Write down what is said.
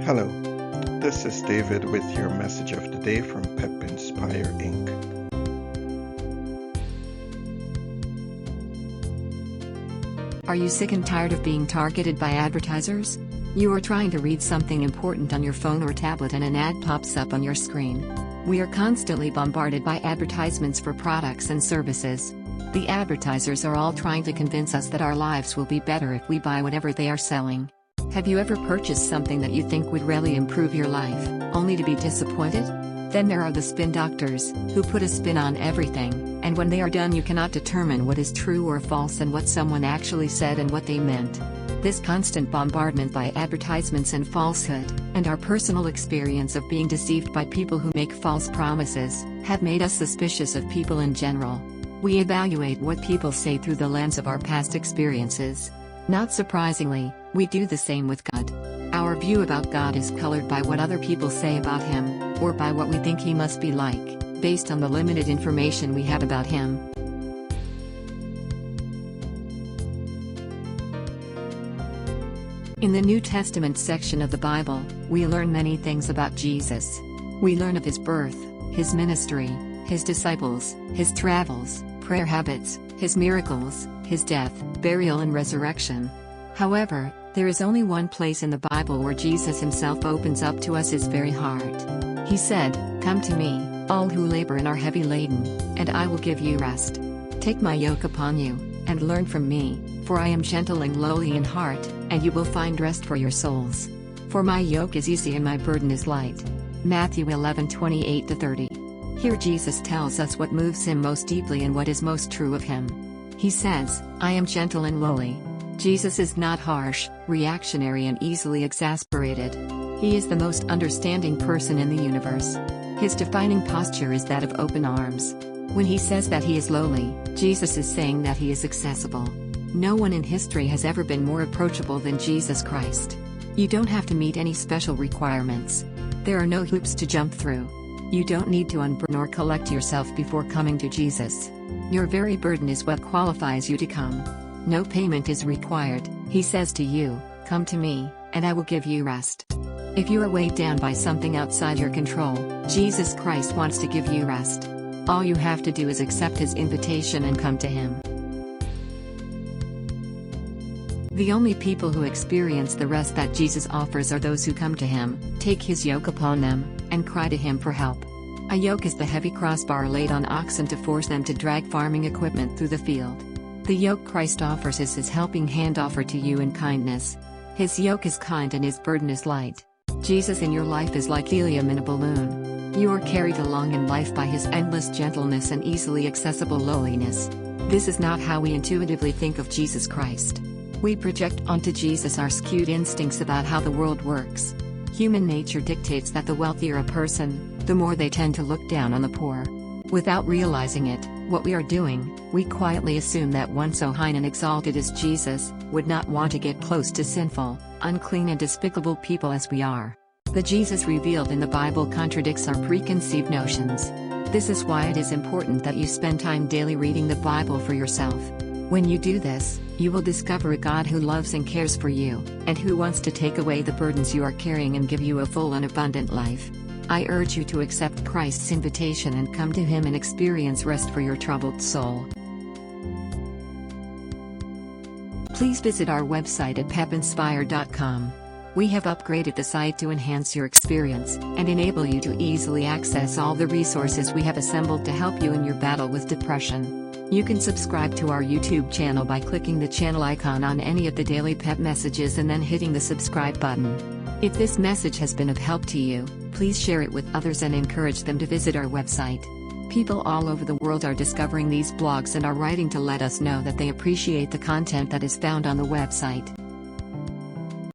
Hello, this is David with your message of the day from Pep Inspire Inc. Are you sick and tired of being targeted by advertisers? You are trying to read something important on your phone or tablet and an ad pops up on your screen. We are constantly bombarded by advertisements for products and services. The advertisers are all trying to convince us that our lives will be better if we buy whatever they are selling. Have you ever purchased something that you think would really improve your life, only to be disappointed? Then there are the spin doctors, who put a spin on everything, and when they are done you cannot determine what is true or false and what someone actually said and what they meant. This constant bombardment by advertisements and falsehood, and our personal experience of being deceived by people who make false promises, have made us suspicious of people in general. We evaluate what people say through the lens of our past experiences. Not surprisingly, we do the same with God. Our view about God is colored by what other people say about Him, or by what we think He must be like, based on the limited information we have about Him. In the New Testament section of the Bible, we learn many things about Jesus. We learn of His birth, His ministry, His disciples, His travels, prayer habits, His miracles, His death, burial and resurrection. However, there is only one place in the Bible where Jesus Himself opens up to us His very heart. He said, "Come to me, all who labor and are heavy laden, and I will give you rest. Take my yoke upon you, and learn from me, for I am gentle and lowly in heart, and you will find rest for your souls. For my yoke is easy and my burden is light." Matthew 11:28-30. Here Jesus tells us what moves Him most deeply and what is most true of Him. He says, "I am gentle and lowly." Jesus is not harsh, reactionary and easily exasperated. He is the most understanding person in the universe. His defining posture is that of open arms. When He says that He is lowly, Jesus is saying that He is accessible. No one in history has ever been more approachable than Jesus Christ. You don't have to meet any special requirements. There are no hoops to jump through. You don't need to unburden or collect yourself before coming to Jesus. Your very burden is what qualifies you to come. No payment is required. He says to you, "Come to me, and I will give you rest." If you are weighed down by something outside your control, Jesus Christ wants to give you rest. All you have to do is accept His invitation and come to Him. The only people who experience the rest that Jesus offers are those who come to Him, take His yoke upon them, and cry to Him for help. A yoke is the heavy crossbar laid on oxen to force them to drag farming equipment through the field. The yoke Christ offers is His helping hand offered to you in kindness. His yoke is kind and His burden is light. Jesus in your life is like helium in a balloon. You are carried along in life by His endless gentleness and easily accessible lowliness. This is not how we intuitively think of Jesus Christ. We project onto Jesus our skewed instincts about how the world works. Human nature dictates that the wealthier a person, the more they tend to look down on the poor. Without realizing it, what we are doing, we quietly assume that one so high and exalted as Jesus would not want to get close to sinful, unclean and despicable people as we are. The Jesus revealed in the Bible contradicts our preconceived notions. This is why it is important that you spend time daily reading the Bible for yourself. When you do this, you will discover a God who loves and cares for you, and who wants to take away the burdens you are carrying and give you a full and abundant life. I urge you to accept Christ's invitation and come to Him and experience rest for your troubled soul. Please visit our website at pepinspire.com. We have upgraded the site to enhance your experience and enable you to easily access all the resources we have assembled to help you in your battle with depression. You can subscribe to our YouTube channel by clicking the channel icon on any of the daily pep messages and then hitting the subscribe button. If this message has been of help to you, please share it with others and encourage them to visit our website. People all over the world are discovering these blogs and are writing to let us know that they appreciate the content that is found on the website.